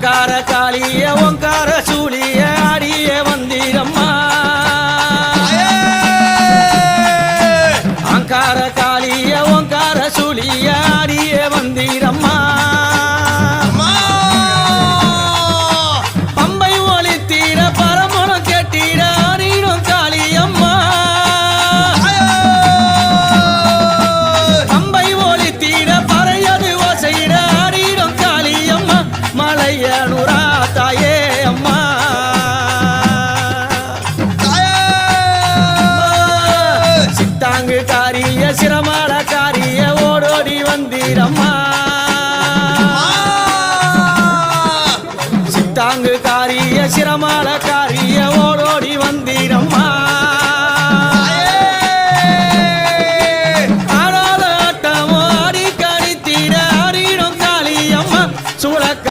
அங்கார காளிய ஓங்கார சூழிய ஆடிய வந்தீரம்மா அங்கார காளிய ஓங்கார சூழிய ஆடிய வந்தீரம்மா பம்பை ஒளி தீர பரமணம் கேட்டீர ஆடிடும் காளியம்மா பம்பை ஒளி தீர பறையது ஓசையிட ஆடிடும் காளியம்மா மலையனுரா தாயே அம்மா சித்தாங்கு காரிய சிரமால காரிய ஓடோடி வந்தீரம்மா சித்தாங்கு காரிய சிரமால